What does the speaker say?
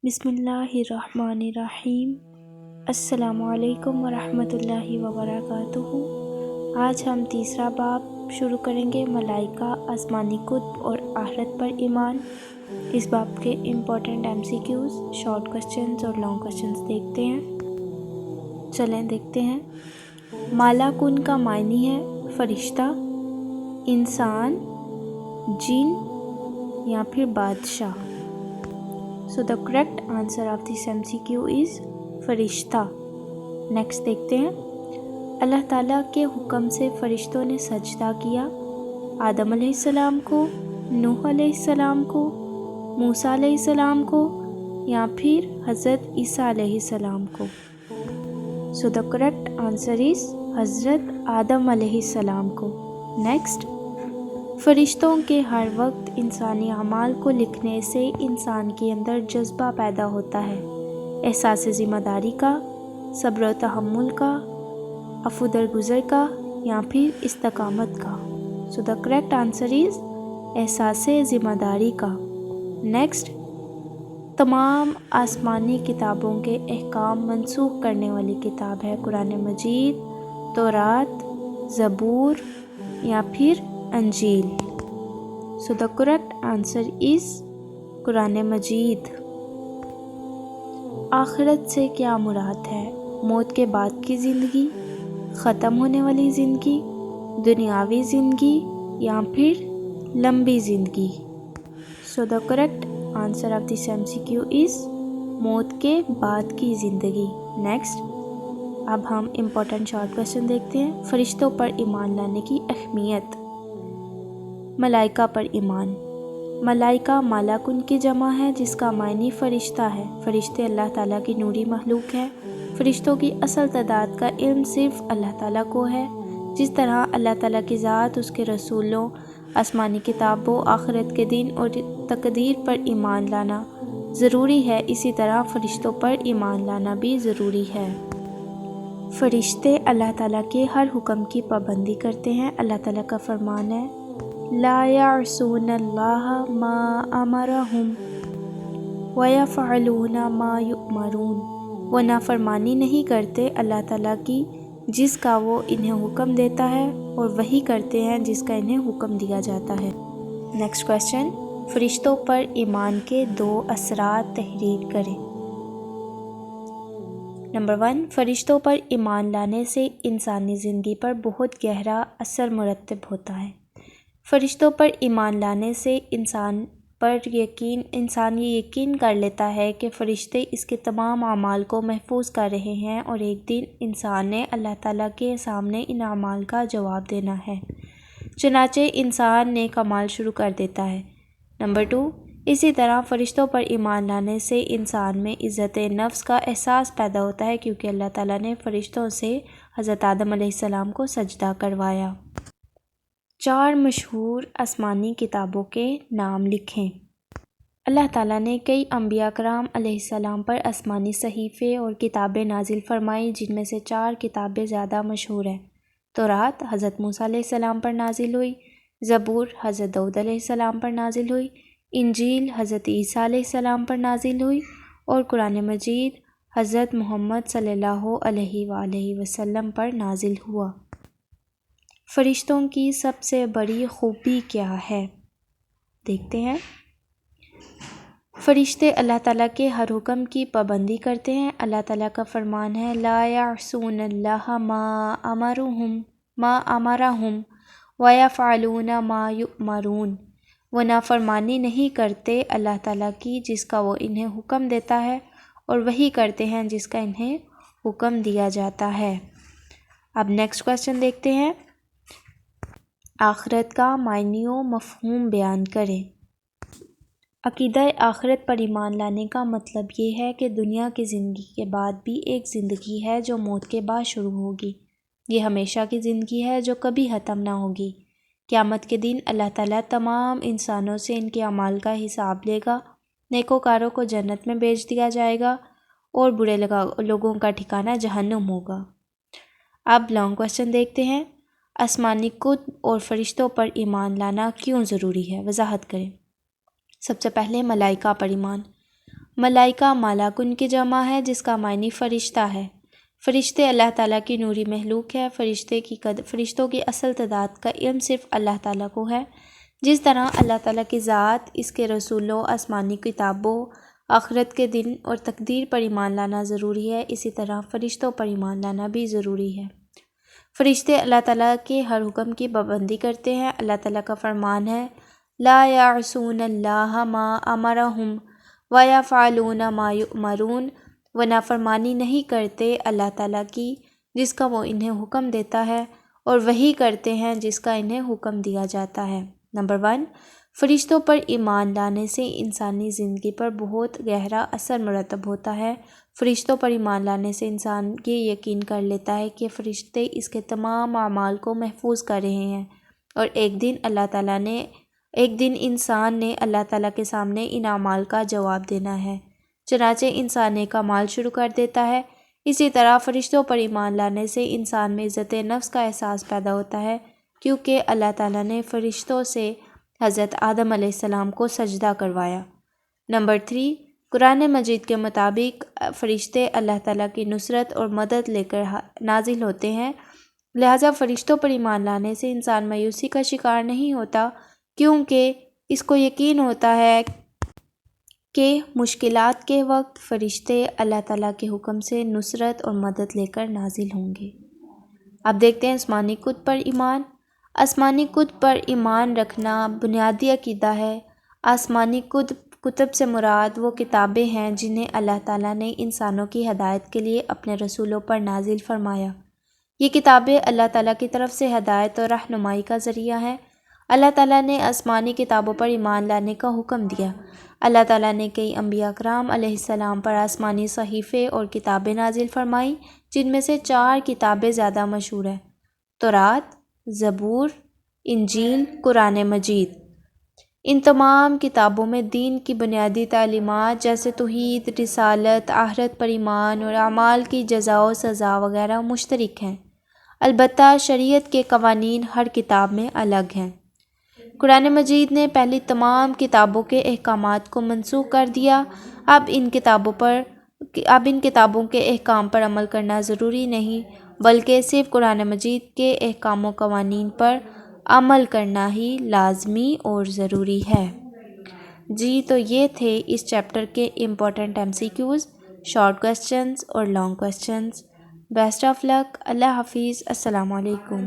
بسم اللہ الرحمن الرحیم۔ السلام علیکم ورحمۃ اللہ وبرکاتہ۔ آج ہم تیسرا باب شروع کریں گے، ملائکہ، آسمانی کتب اور آخرت پر ایمان۔ اس باب کے امپورٹنٹ MCQs، شارٹ کوسچنز اور لانگ کوسچنز دیکھتے ہیں۔ چلیں دیکھتے ہیں۔ مالاکن کا معنی ہے فرشتہ، انسان، جن یا پھر بادشاہ۔ So the correct answer of this MCQ is فرشتہ۔ نیکسٹ دیکھتے ہیں۔ اللہ تعالیٰ کے حکم سے فرشتوں نے سجدہ کیا، آدم علیہ السلام کو، نوح علیہ السلام کو، موسیٰ علیہ السلام کو یا پھر حضرت عیسیٰ علیہ السلام کو۔ So the correct answer is حضرت آدم علیہ السلام کو۔ نیکسٹ، فرشتوں کے ہر وقت انسانی اعمال کو لکھنے سے انسان کے اندر جذبہ پیدا ہوتا ہے، احساس ذمہ داری کا، صبر و تحمل کا، عفو درگزر کا یا پھر استقامت کا۔ So the correct answer is احساس ذمہ داری کا۔ نیکسٹ، تمام آسمانی کتابوں کے احکام منسوخ کرنے والی کتاب ہے قرآن مجید، تورات، زبور یا پھر انجیل۔ So the correct answer is قرآن مجید۔ آخرت سے کیا مراد ہے؟ موت کے بعد کی زندگی، ختم ہونے والی زندگی، دنیاوی زندگی یا پھر لمبی زندگی۔ So the correct answer of this MCQ is موت کے بعد کی زندگی۔ نیکسٹ، اب ہم امپورٹنٹ شارٹ کوسچن دیکھتے ہیں۔ فرشتوں پر ایمان لانے کی اہمیت۔ ملائکہ پر ایمان۔ ملائکہ مالاکن کی جمع ہے جس کا معنی فرشتہ ہے۔ فرشتے اللہ تعالیٰ کی نوری مخلوق ہے۔ فرشتوں کی اصل تعداد کا علم صرف اللہ تعالیٰ کو ہے۔ جس طرح اللہ تعالیٰ کی ذات، اس کے رسولوں، آسمانی کتابوں، آخرت کے دن اور تقدیر پر ایمان لانا ضروری ہے، اسی طرح فرشتوں پر ایمان لانا بھی ضروری ہے۔ فرشتے اللہ تعالیٰ کے ہر حکم کی پابندی کرتے ہیں۔ اللہ تعالیٰ کا فرمان ہے، لا یعصون اللہ ما امرہم ویفعلون ما یؤمرون۔ وہ نافرمانی نہیں کرتے اللہ تعالیٰ کی جس کا وہ انہیں حکم دیتا ہے، اور وہی کرتے ہیں جس کا انہیں حکم دیا جاتا ہے۔ نیکسٹ کوسچن، فرشتوں پر ایمان کے 2 اثرات تحریر کریں۔ نمبر 1، فرشتوں پر ایمان لانے سے انسانی زندگی پر بہت گہرا اثر مرتب ہوتا ہے۔ فرشتوں پر ایمان لانے سے انسان یہ یقین کر لیتا ہے کہ فرشتے اس کے تمام اعمال کو محفوظ کر رہے ہیں، اور ایک دن انسان نے اللہ تعالیٰ کے سامنے ان اعمال کا جواب دینا ہے، چنانچہ انسان نیک اعمال شروع کر دیتا ہے۔ نمبر 2، اسی طرح فرشتوں پر ایمان لانے سے انسان میں عزت نفس کا احساس پیدا ہوتا ہے، کیونکہ اللہ تعالیٰ نے فرشتوں سے حضرت آدم علیہ السلام کو سجدہ کروایا۔ 4 مشہور آسمانی کتابوں کے نام لکھیں۔ اللہ تعالیٰ نے کئی انبیاء کرام علیہ السلام پر آسمانی صحیفے اور کتابیں نازل فرمائی، جن میں سے 4 کتابیں زیادہ مشہور ہیں۔ تورات حضرت موسیٰ علیہ السلام پر نازل ہوئی، زبور حضرت داؤد علیہ السلام پر نازل ہوئی، انجیل حضرت عیسیٰ علیہ السلام پر نازل ہوئی، اور قرآن مجید حضرت محمد صلی اللہ علیہ وآلہ وسلم پر نازل ہوا۔ فرشتوں کی سب سے بڑی خوبی کیا ہے؟ دیکھتے ہیں۔ فرشتے اللہ تعالیٰ کے ہر حکم کی پابندی کرتے ہیں۔ اللہ تعالیٰ کا فرمان ہے، لا یعصون اللہ ما امرہم ویفعلون ما یؤمرون۔ وہ نافرمانی نہیں کرتے اللہ تعالیٰ کی جس کا وہ انہیں حکم دیتا ہے، اور وہی کرتے ہیں جس کا انہیں حکم دیا جاتا ہے۔ اب نیکسٹ کوسچن دیکھتے ہیں۔ آخرت کا معنی و مفہوم بیان کریں۔ عقیدہ آخرت پر ایمان لانے کا مطلب یہ ہے کہ دنیا کی زندگی کے بعد بھی ایک زندگی ہے جو موت کے بعد شروع ہوگی۔ یہ ہمیشہ کی زندگی ہے جو کبھی ختم نہ ہوگی۔ قیامت کے دن اللہ تعالیٰ تمام انسانوں سے ان کے اعمال کا حساب لے گا۔ نیکوکاروں کو جنت میں بھیج دیا جائے گا، اور برے لوگوں کا ٹھکانہ جہنم ہوگا۔ اب لانگ کوسچن دیکھتے ہیں۔ آسمانی کتب اور فرشتوں پر ایمان لانا کیوں ضروری ہے؟ وضاحت کریں۔ سب سے پہلے ملائکہ پر ایمان۔ ملائکہ مالاکن کی جمع ہے جس کا معنی فرشتہ ہے۔ فرشتے اللہ تعالیٰ کی نوری مخلوق ہے۔ فرشتوں کی اصل تعداد کا علم صرف اللہ تعالیٰ کو ہے۔ جس طرح اللہ تعالیٰ کی ذات، اس کے رسولوں، آسمانی کتابوں، آخرت کے دن اور تقدیر پر ایمان لانا ضروری ہے، اسی طرح فرشتوں پر ایمان لانا بھی ضروری ہے۔ فرشتے اللہ تعالیٰ کے ہر حکم کی پابندی کرتے ہیں۔ اللہ تعالیٰ کا فرمان ہے لا یعصون اللہ ما امرہم ویفعلون ما یؤمرون، وہ نافرمانی نہیں کرتے اللہ تعالیٰ کی جس کا وہ انہیں حکم دیتا ہے، اور وہی کرتے ہیں جس کا انہیں حکم دیا جاتا ہے۔ نمبر 1، فرشتوں پر ایمان لانے سے انسانی زندگی پر بہت گہرا اثر مرتب ہوتا ہے۔ فرشتوں پر ایمان لانے سے انسان یہ یقین کر لیتا ہے کہ فرشتے اس کے تمام اعمال کو محفوظ کر رہے ہیں، اور ایک دن انسان نے اللہ تعالیٰ کے سامنے ان اعمال کا جواب دینا ہے، چنانچہ انسان نیک اعمال شروع کر دیتا ہے۔ اسی طرح فرشتوں پر ایمان لانے سے انسان میں عزت نفس کا احساس پیدا ہوتا ہے، کیونکہ اللہ تعالیٰ نے فرشتوں سے حضرت آدم علیہ السلام کو سجدہ کروایا۔ نمبر 3، قرآن مجید کے مطابق فرشتے اللہ تعالیٰ کی نصرت اور مدد لے کر نازل ہوتے ہیں، لہٰذا فرشتوں پر ایمان لانے سے انسان مایوسی کا شکار نہیں ہوتا، کیونکہ اس کو یقین ہوتا ہے کہ مشکلات کے وقت فرشتے اللہ تعالیٰ کے حکم سے نصرت اور مدد لے کر نازل ہوں گے۔ اب دیکھتے ہیں آسمانی کتب پر ایمان۔ آسمانی کتب پر ایمان رکھنا بنیادی عقیدہ ہے۔ آسمانی کتب سے مراد وہ کتابیں ہیں جنہیں اللہ تعالیٰ نے انسانوں کی ہدایت کے لیے اپنے رسولوں پر نازل فرمایا۔ یہ کتابیں اللہ تعالیٰ کی طرف سے ہدایت اور رہنمائی کا ذریعہ ہیں۔ اللہ تعالیٰ نے آسمانی کتابوں پر ایمان لانے کا حکم دیا۔ اللہ تعالیٰ نے کئی انبیاء کرام علیہ السلام پر آسمانی صحیفے اور کتابیں نازل فرمائیں، جن میں سے 4 کتابیں زیادہ مشہور ہیں: تورات، زبور، انجیل، قرآن مجید۔ ان تمام کتابوں میں دین کی بنیادی تعلیمات جیسے توحید، رسالت، آخرت پر ایمان اور اعمال کی جزا و سزا وغیرہ مشترک ہیں، البتہ شریعت کے قوانین ہر کتاب میں الگ ہیں۔ قرآن مجید نے پہلی تمام کتابوں کے احکامات کو منسوخ کر دیا۔ اب ان کتابوں کے احکام پر عمل کرنا ضروری نہیں، بلکہ صرف قرآن مجید کے احکام و قوانین پر عمل کرنا ہی لازمی اور ضروری ہے۔ جی تو یہ تھے اس چیپٹر کے امپورٹنٹ MCQs، شارٹ کوسچنز اور لانگ کوسچنز۔ بیسٹ آف لک۔ اللہ حافظ۔ السلام علیکم۔